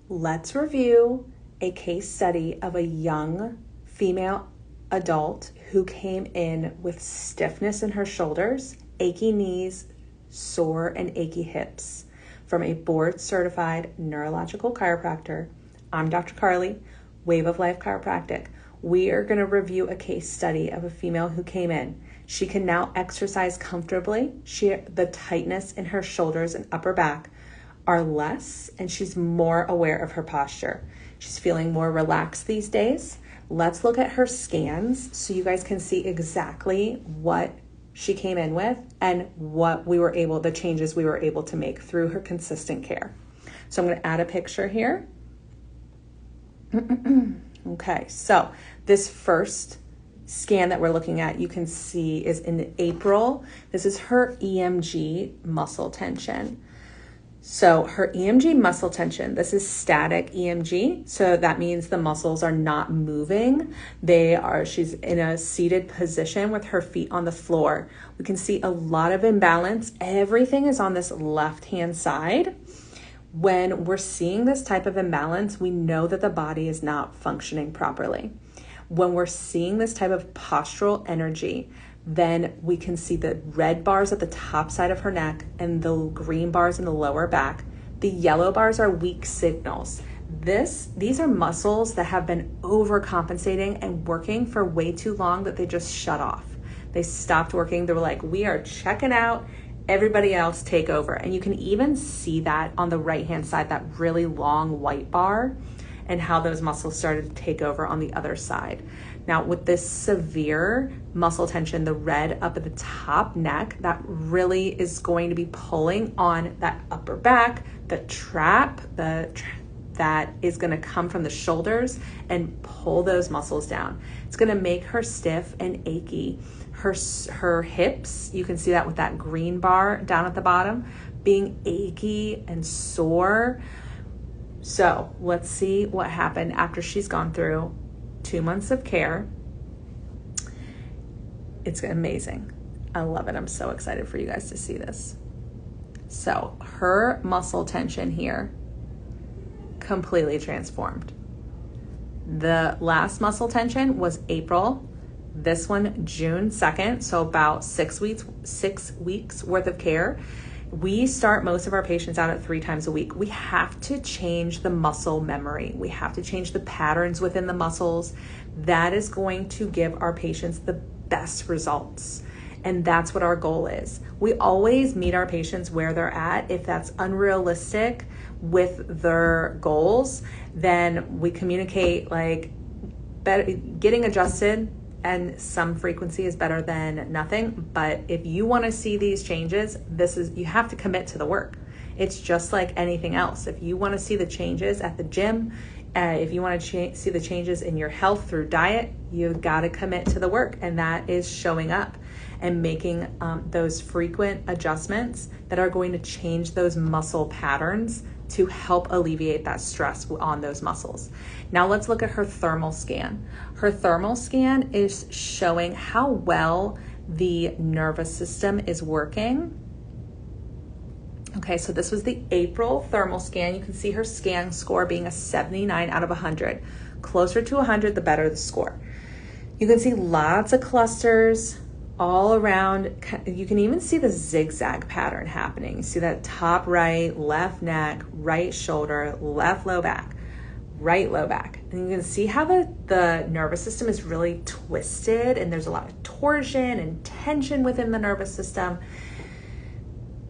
Let's review a case study of a young female adult who came in with stiffness in her shoulders, achy knees, sore and achy hips from a board-certified neurological chiropractor. I'm Dr. Carly, Wave of Life Chiropractic. We are going to review a case study of a female who came in. She can now exercise comfortably. The tightness in her shoulders and upper back are less, and she's more aware of her posture. She's feeling more relaxed these days. Let's look at her scans so you guys can see exactly what she came in with and the changes we were able to make through her consistent care. So I'm going to add a picture here. Okay, so this first scan that we're looking at, you can see is in April. This is her EMG muscle tension. So her EMG muscle tension, this is static EMG. So that means the muscles are not moving. She's in a seated position with her feet on the floor. We can see a lot of imbalance. Everything is on this left-hand side. When we're seeing this type of imbalance, we know that the body is not functioning properly. When we're seeing this type of postural energy, then we can see the red bars at the top side of her neck and the green bars in the lower back. The yellow bars are weak signals. These are muscles that have been overcompensating and working for way too long that they just shut off. They stopped working. They were like, we are checking out. Everybody else take over. And you can even see that on the right-hand side, that really long white bar, and how those muscles started to take over on the other side. Now, with this severe muscle tension, the red up at the top neck, that really is going to be pulling on that upper back, the trap, that is going to come from the shoulders and pull those muscles down. It's going to make her stiff and achy. Her hips, you can see that with that green bar down at the bottom, being achy and sore. So let's see what happened after she's gone through 2 months of care. It's amazing. I love it. I'm so excited for you guys to see this. So her muscle tension here completely transformed. The last muscle tension was April. This one, June 2nd. So about 6 weeks worth of care. We start most of our patients out at 3 times a week. We have to change the muscle memory. We have to change the patterns within the muscles. That is going to give our patients the best results. And that's what our goal is. We always meet our patients where they're at. If that's unrealistic with their goals, then we communicate getting adjusted, and some frequency is better than nothing. But if you want to see these changes, you have to commit to the work. It's just like anything else. If you want to see the changes at the gym, if you want to see the changes in your health through diet, you've got to commit to the work. And that is showing up and making those frequent adjustments that are going to change those muscle patterns to help alleviate that stress on those muscles. Now let's look at her thermal scan. Her thermal scan is showing how well the nervous system is working. Okay, so this was the April thermal scan. You can see her scan score being a 79 out of 100. Closer to 100, the better the score. You can see lots of clusters all around. You can even see the zigzag pattern happening. You see that top right, left neck, right shoulder, left low back, right low back. And you can see how the nervous system is really twisted, and there's a lot of torsion and tension within the nervous system.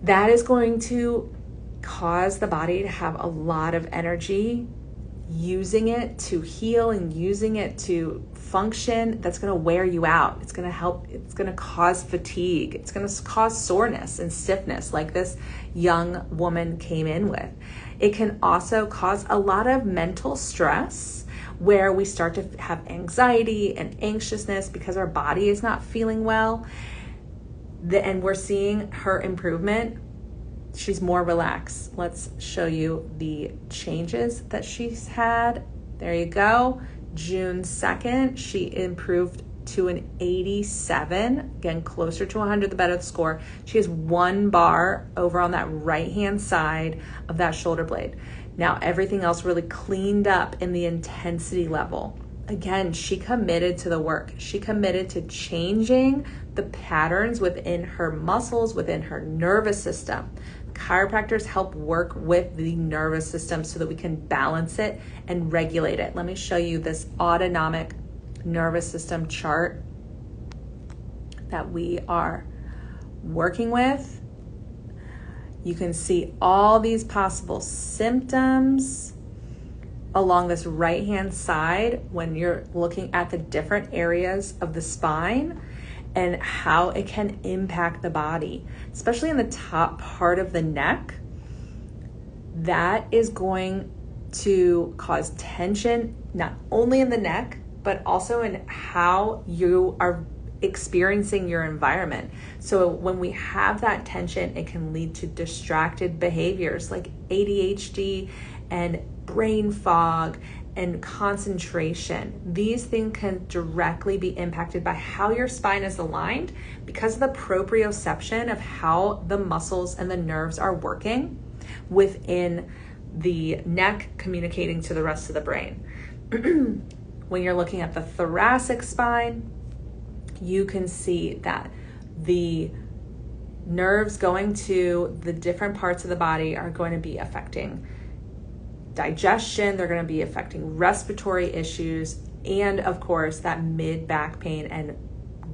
That is going to cause the body to have a lot of energy, using it to heal and using it to function. That's going to wear you out. It's going to cause fatigue. It's going to cause soreness and stiffness like this young woman came in with. It can also cause a lot of mental stress where we start to have anxiety and anxiousness because our body is not feeling well. And we're seeing her improvement. She's more relaxed. Let's show you the changes that she's had. There you go. June 2nd, she improved to an 87. Again, closer to 100, the better the score. She has 1 bar over on that right-hand side of that shoulder blade. Now everything else really cleaned up in the intensity level. Again, she committed to the work. She committed to changing the patterns within her muscles, within her nervous system. Chiropractors help work with the nervous system so that we can balance it and regulate it. Let me show you this autonomic nervous system chart that we are working with. You can see all these possible symptoms along this right-hand side when you're looking at the different areas of the spine and how it can impact the body, especially in the top part of the neck. That is going to cause tension, not only in the neck, but also in how you are experiencing your environment. So when we have that tension, it can lead to distracted behaviors like ADHD and brain fog and concentration. These things can directly be impacted by how your spine is aligned because of the proprioception of how the muscles and the nerves are working within the neck, communicating to the rest of the brain. When you're looking at the thoracic spine, you can see that the nerves going to the different parts of the body are going to be affecting digestion, they're going to be affecting respiratory issues, and of course that mid back pain and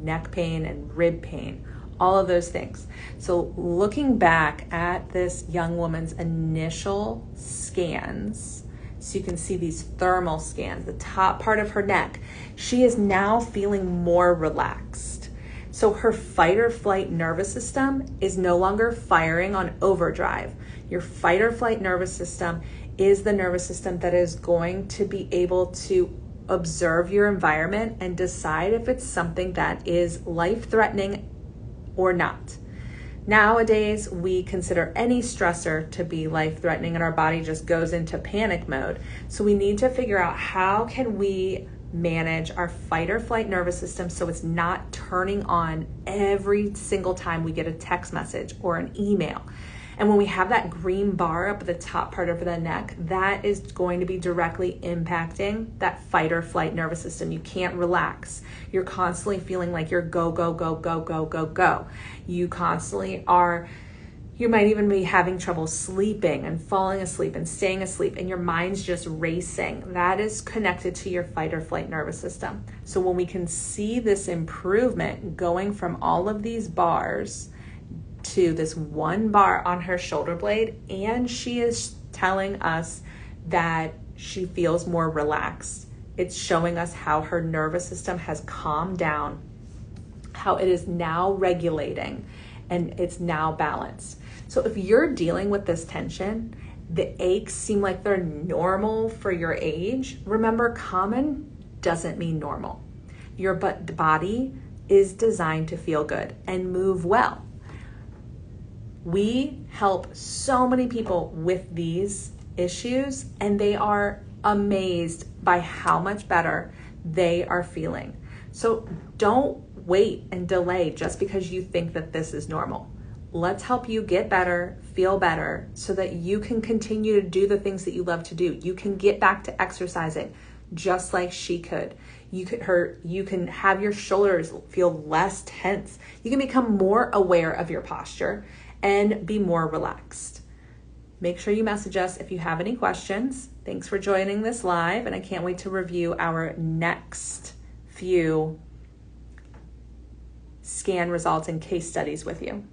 neck pain and rib pain, all of those things. So looking back at this young woman's initial scans, so you can see these thermal scans, the top part of her neck, she is now feeling more relaxed. So her fight or flight nervous system is no longer firing on overdrive. Your fight or flight nervous system is the nervous system that is going to be able to observe your environment and decide if it's something that is life-threatening or not. Nowadays, we consider any stressor to be life-threatening and our body just goes into panic mode. So we need to figure out how can we manage our fight or flight nervous system so it's not turning on every single time we get a text message or an email. And when we have that green bar up at the top part of the neck, that is going to be directly impacting that fight or flight nervous system. You can't relax. You're constantly feeling like you're go, go, go, go, go, go, go. You constantly are, you might even be having trouble sleeping and falling asleep and staying asleep, and your mind's just racing. That is connected to your fight or flight nervous system. So when we can see this improvement going from all of these bars to this one bar on her shoulder blade, and she is telling us that she feels more relaxed. It's showing us how her nervous system has calmed down, how it is now regulating, and it's now balanced. So if you're dealing with this tension, the aches seem like they're normal for your age, remember, common doesn't mean normal. Your body is designed to feel good and move well. We help so many people with these issues, and they are amazed by how much better they are feeling. So don't wait and delay just because you think that this is normal. Let's help you get better, feel better, so that you can continue to do the things that you love to do. You can get back to exercising just like she could. You can have your shoulders feel less tense. You can become more aware of your posture and be more relaxed. Make sure you message us if you have any questions. Thanks for joining this live, and I can't wait to review our next few scan results and case studies with you.